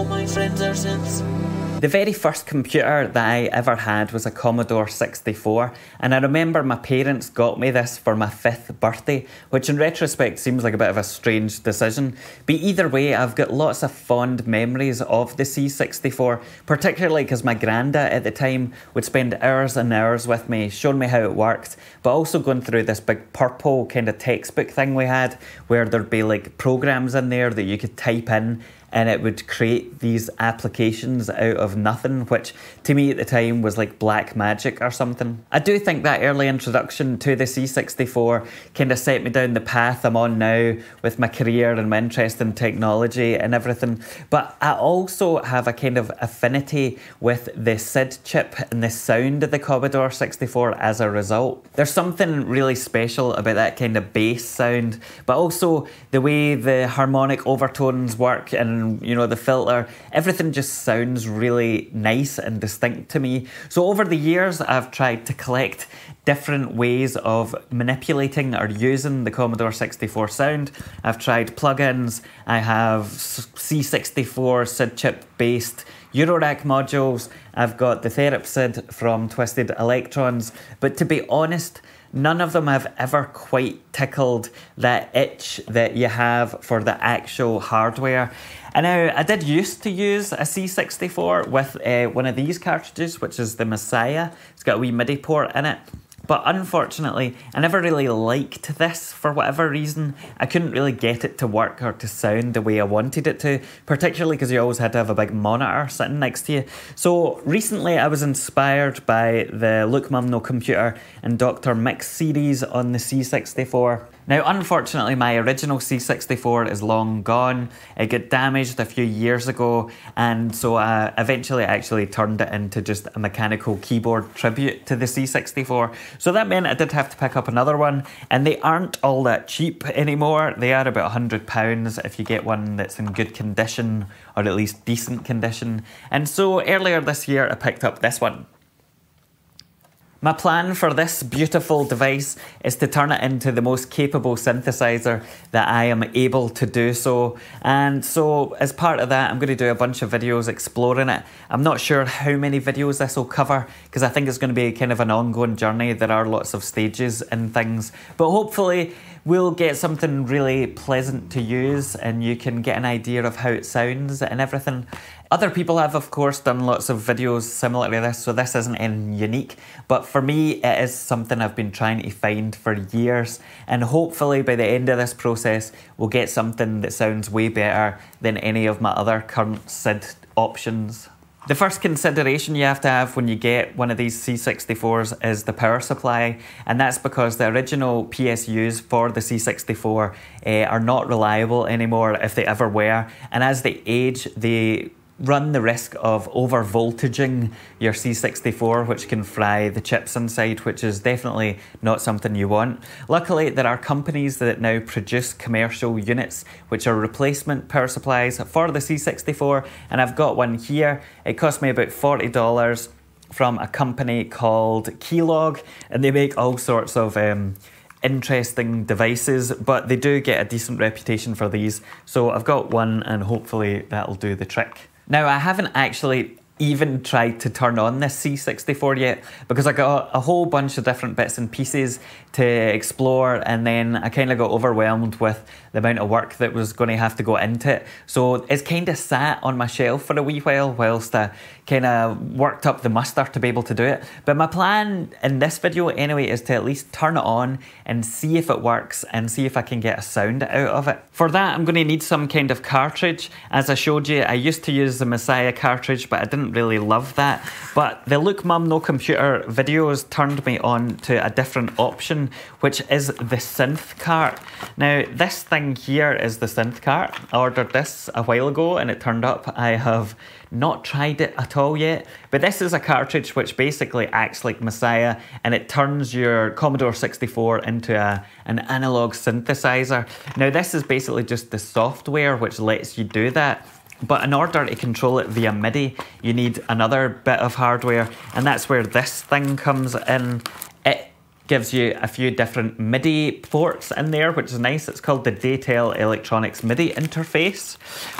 my friends are synths. The very first computer that I ever had was a Commodore 64, and I remember my parents got me this for my 5th birthday, which in retrospect seems like a bit of a strange decision. But either way, I've got lots of fond memories of the C64, particularly because my granda at the time would spend hours and hours with me, showing me how it worked, but also going through this big purple kind of textbook thing we had, where there'd be like programs in there that you could type in, and it would create these applications out of nothing, which to me at the time was like black magic or something. I do think that early introduction to the C64 kind of set me down the path I'm on now with my career and my interest in technology and everything. But I also have a kind of affinity with the SID chip and the sound of the Commodore 64 as a result. There's something really special about that kind of bass sound, but also the way the harmonic overtones work and the filter, everything just sounds really nice and distinct to me. So over the years, I've tried to collect different ways of manipulating or using the Commodore 64 sound. I've tried plugins, I have C64 SID chip based Eurorack modules, I've got the TherapSID from Twisted Electrons, but to be honest, none of them have ever quite tickled that itch that you have for the actual hardware. And now, I did used to use a C64 with one of these cartridges, which is the MSSIAH. It's got a wee MIDI port in it. But unfortunately, I never really liked this for whatever reason. I couldn't really get it to work or to sound the way I wanted it to, particularly because you always had to have a big monitor sitting next to you. So recently I was inspired by the Look Mum No Computer and Dr. Mix series on the C64. Now, unfortunately, my original C64 is long gone. It got damaged a few years ago, and so I eventually actually turned it into just a mechanical keyboard tribute to the C64. So that meant I did have to pick up another one, and they aren't all that cheap anymore. They are about £100 if you get one that's in good condition, or at least decent condition. And so earlier this year, I picked up this one. My plan for this beautiful device is to turn it into the most capable synthesizer that I am able to do so. And so as part of that, I'm going to do a bunch of videos exploring it. I'm not sure how many videos this will cover because I think it's going to be kind of an ongoing journey. There are lots of stages and things, but hopefully we'll get something really pleasant to use and you can get an idea of how it sounds and everything. Other people have, of course, done lots of videos similar to this, so this isn't any unique. But for me, it is something I've been trying to find for years. And hopefully by the end of this process, we'll get something that sounds way better than any of my other current SID options. The first consideration you have to have when you get one of these C64s is the power supply, and that's because the original PSUs for the C64 are not reliable anymore if they ever were, and as they age, they run the risk of over voltaging your C64, which can fry the chips inside, which is definitely not something you want. Luckily, there are companies that now produce commercial units which are replacement power supplies for the C64, and I've got one here. It cost me about $40 from a company called Keylog, and they make all sorts of interesting devices, but they do get a decent reputation for these. So I've got one and hopefully that'll do the trick. Now, I haven't actually even tried to turn on this C64 yet because I got a whole bunch of different bits and pieces to explore, and then I kind of got overwhelmed with the amount of work that was going to have to go into it. So it's kind of sat on my shelf for a wee while whilst I kind of worked up the muster to be able to do it. But my plan in this video anyway is to at least turn it on and see if it works and see if I can get a sound out of it. For that, I'm going to need some kind of cartridge. As I showed you, I used to use the MSSIAH cartridge, but I didn't really love that. But the Look Mum No Computer videos turned me on to a different option, which is the Synth Cart. Now, this thing here is the Synth Cart. I ordered this a while ago and it turned up. I have not tried it at all yet, but this is a cartridge which basically acts like MSSIAH, and it turns your Commodore 64 into an analog synthesizer. Now, this is basically just the software which lets you do that. But in order to control it via MIDI, you need another bit of hardware, and that's where this thing comes in. It Gives you a few different MIDI ports in there, which is nice. It's called the Daytel Electronics MIDI interface,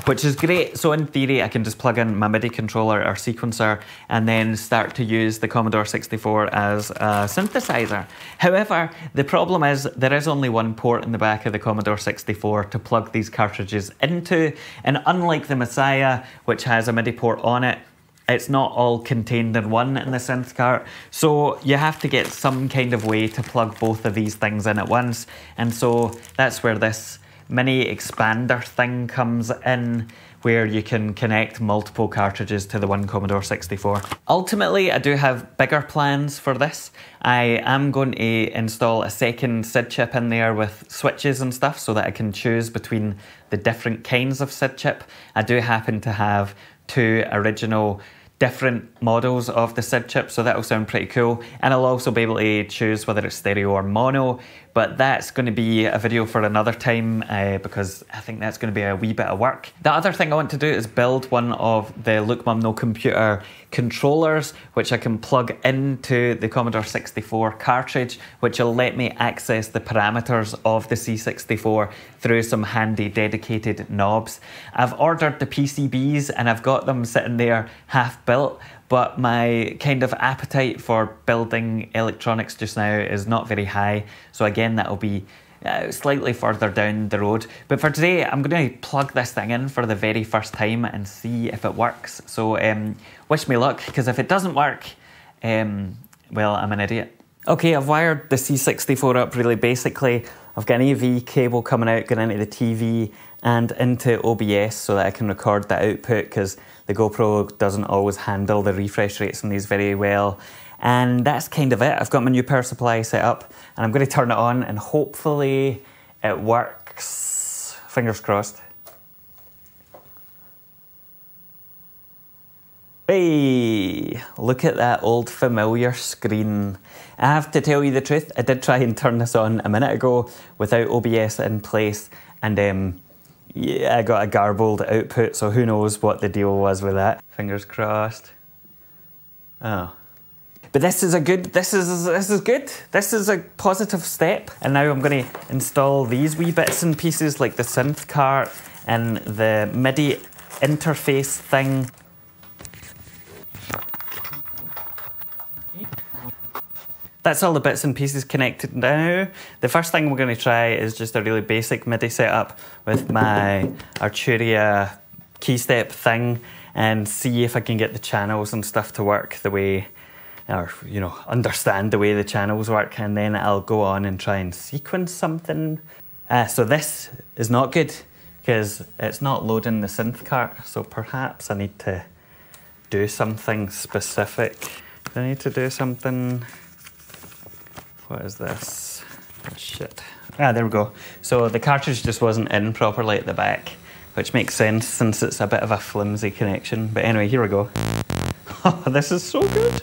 which is great. So in theory, I can just plug in my MIDI controller or sequencer and then start to use the Commodore 64 as a synthesizer. However, the problem is there is only one port in the back of the Commodore 64 to plug these cartridges into, and unlike the MSSIAH, which has a MIDI port on it, it's not all contained in one in the Synth Cart, so you have to get some kind of way to plug both of these things in at once, and so that's where this mini expander thing comes in, where you can connect multiple cartridges to the one Commodore 64. Ultimately, I do have bigger plans for this. I am going to install a second SID chip in there with switches and stuff so that I can choose between the different kinds of SID chip. I do happen to have two original different models of the SID chip, so that'll sound pretty cool. And I'll also be able to choose whether it's stereo or mono, but that's going to be a video for another time because I think that's going to be a wee bit of work. The other thing I want to do is build one of the Look Mum No Computer controllers, which I can plug into the Commodore 64 cartridge, which will let me access the parameters of the C64 through some handy dedicated knobs. I've ordered the PCBs and I've got them sitting there half built, but my kind of appetite for building electronics just now is not very high, so again that'll be slightly further down the road. But for today I'm going to plug this thing in for the very first time and see if it works. So wish me luck, because if it doesn't work, well, I'm an idiot. Okay, I've wired the C64 up really basically. I've got an AV cable coming out, going into the TV and into OBS so that I can record the output, because the GoPro doesn't always handle the refresh rates on these very well. And that's kind of it. I've got my new power supply set up and I'm going to turn it on and hopefully it works. Fingers crossed. Hey, look at that old familiar screen. I have to tell you the truth, I did try and turn this on a minute ago without OBS in place, and yeah, I got a garbled output, so who knows what the deal was with that. Fingers crossed. Oh. But this is good. This is a positive step. And now I'm going to install these wee bits and pieces like the Synth Cart and the MIDI interface thing. That's all the bits and pieces connected now. The first thing we're going to try is just a really basic MIDI setup with my Arturia keystep thing and see if I can get the channels and stuff to work the way, or you know, understand the way the channels work, and then I'll go on and try and sequence something. So this is not good because it's not loading the Synth Cart, so perhaps I need to do something specific. Do I need to do something? What is this? Oh shit. Ah, there we go. So the cartridge just wasn't in properly at the back, which makes sense since it's a bit of a flimsy connection. But anyway, here we go. Oh, this is so good.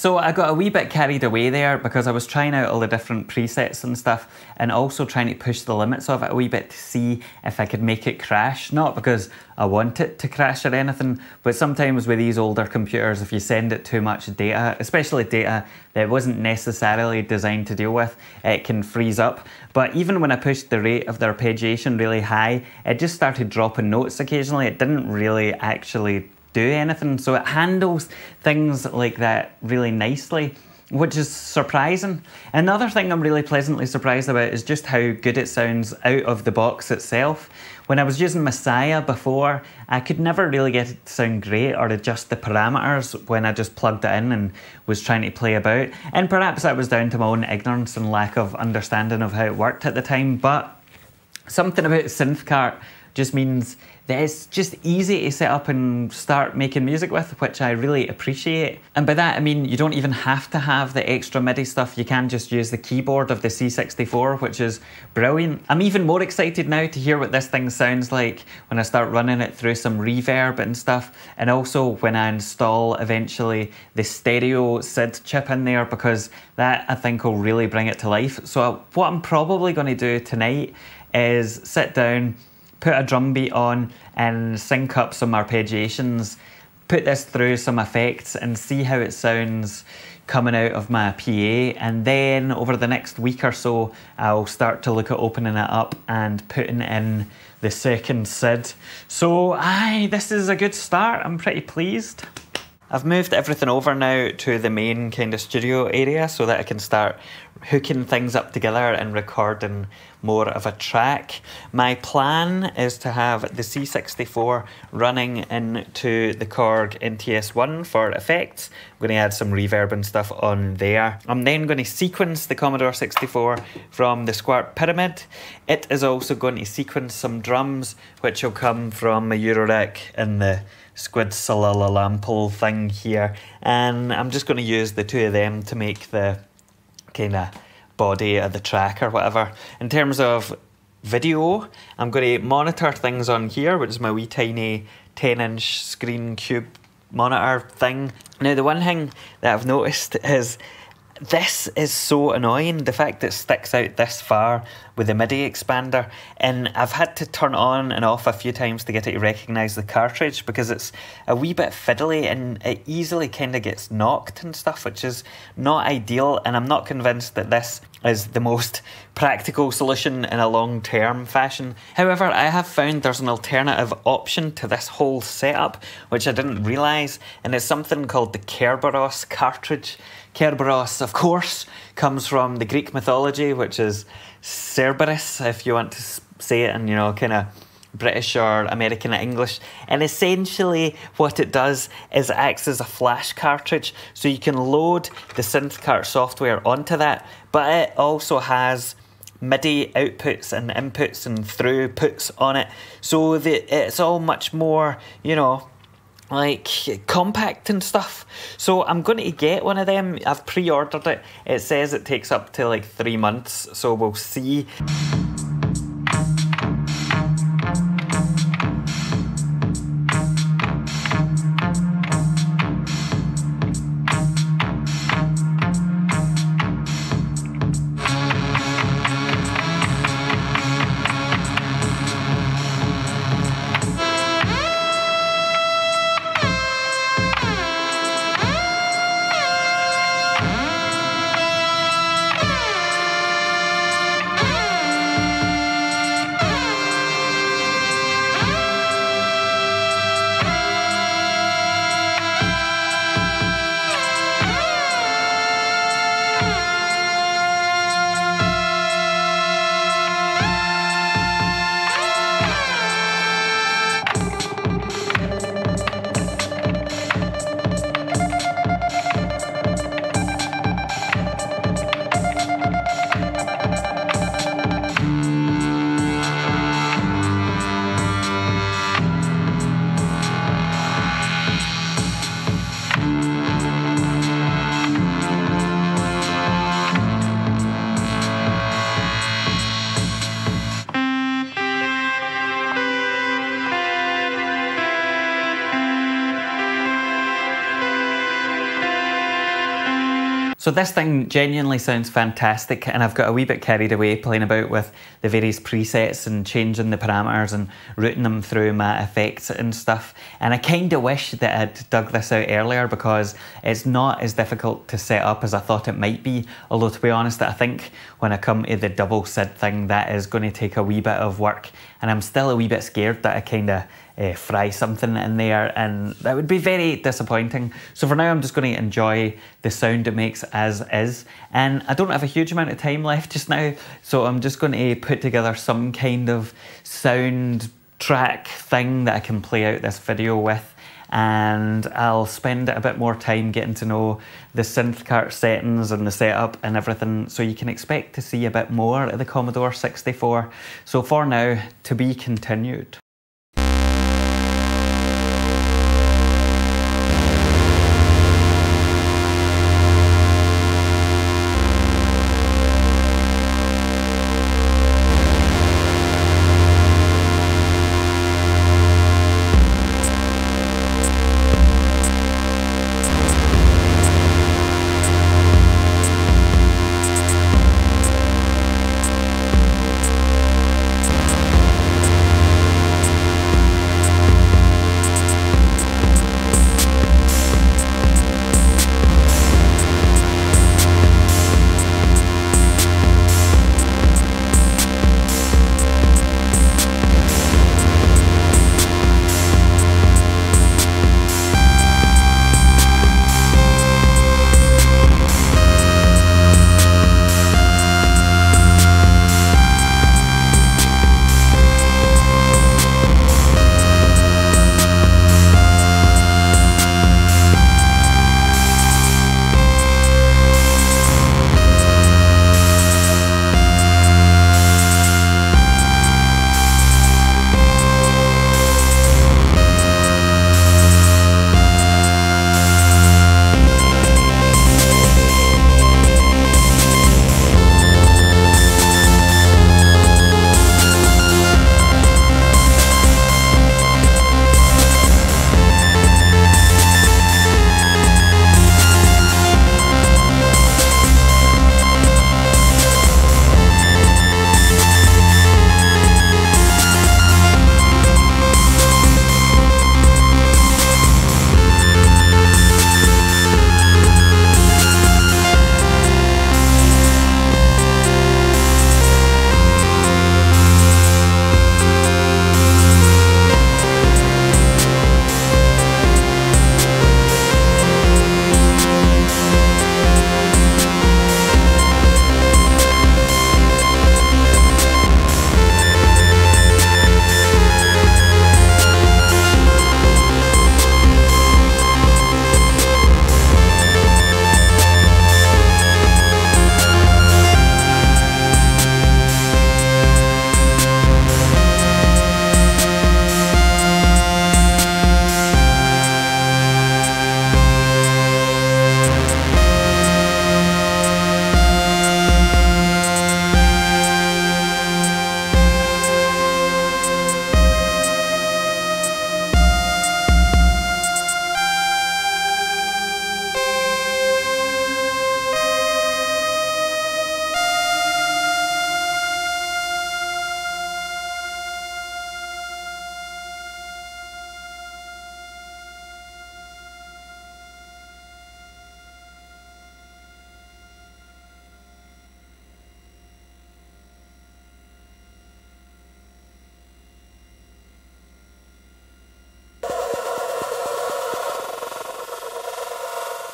So I got a wee bit carried away there because I was trying out all the different presets and stuff, and also trying to push the limits of it a wee bit to see if I could make it crash. Not because I want it to crash or anything, but sometimes with these older computers, if you send it too much data, especially data that wasn't necessarily designed to deal with, it can freeze up. But even when I pushed the rate of the arpeggiation really high, it just started dropping notes occasionally. It didn't really actually do anything, so it handles things like that really nicely, which is surprising. Another thing I'm really pleasantly surprised about is just how good it sounds out of the box itself. When I was using MSSIAH before, I could never really get it to sound great or adjust the parameters when I just plugged it in and was trying to play about. And perhaps that was down to my own ignorance and lack of understanding of how it worked at the time, but something about Cynthcart just means that it's just easy to set up and start making music with, which I really appreciate. And by that I mean you don't even have to have the extra MIDI stuff, you can just use the keyboard of the C64, which is brilliant. I'm even more excited now to hear what this thing sounds like when I start running it through some reverb and stuff, and also when I install eventually the stereo SID chip in there, because that I think will really bring it to life. So what I'm probably going to do tonight is sit down, put a drum beat on and sync up some arpeggiations, put this through some effects and see how it sounds coming out of my PA, and then over the next week or so I'll start to look at opening it up and putting in the second SID. So this is a good start, I'm pretty pleased. I've moved everything over now to the main kind of studio area so that I can start hooking things up together and recording more of a track. My plan is to have the C64 running into the Korg NTS1 for effects. I'm going to add some reverb and stuff on there. I'm then going to sequence the Commodore 64 from the Squart Pyramid. It is also going to sequence some drums, which will come from a Eurorack and the Squid Salalalample thing here, and I'm just going to use the two of them to make the kind of body of the track or whatever. In terms of video, I'm going to monitor things on here, which is my wee tiny 10-inch screen cube monitor thing. Now the one thing that I've noticed is this is so annoying, the fact that it sticks out this far with the MIDI expander, and I've had to turn on and off a few times to get it to recognise the cartridge because it's a wee bit fiddly and it easily kind of gets knocked and stuff, which is not ideal, and I'm not convinced that this is the most practical solution in a long-term fashion. However, I have found there's an alternative option to this whole setup, which I didn't realise, and it's something called the Kerberos Cartridge. Kerberos, of course, comes from the Greek mythology, which is Cerberus, if you want to say it in, you know, kind of British or American English. And essentially what it does is it acts as a flash cartridge, so you can load the Synthcart software onto that, but it also has MIDI outputs and inputs and throughputs on it, so that it's all much more, you know, like compact and stuff. So I'm going to get one of them. I've pre-ordered it. It says it takes up to like 3 months, so we'll see. So this thing genuinely sounds fantastic, and I've got a wee bit carried away playing about with the various presets and changing the parameters and routing them through my effects and stuff. And I kind of wish that I'd dug this out earlier, because it's not as difficult to set up as I thought it might be. Although, to be honest, I think when I come to the double SID thing, that is going to take a wee bit of work, and I'm still a wee bit scared that I kind of fry something in there, and that would be very disappointing. So for now, I'm just going to enjoy the sound it makes as is, and I don't have a huge amount of time left just now, so I'm just going to put together some kind of sound track thing that I can play out this video with, and I'll spend a bit more time getting to know the Synthcart settings and the setup and everything, so you can expect to see a bit more of the Commodore 64. So for now, to be continued.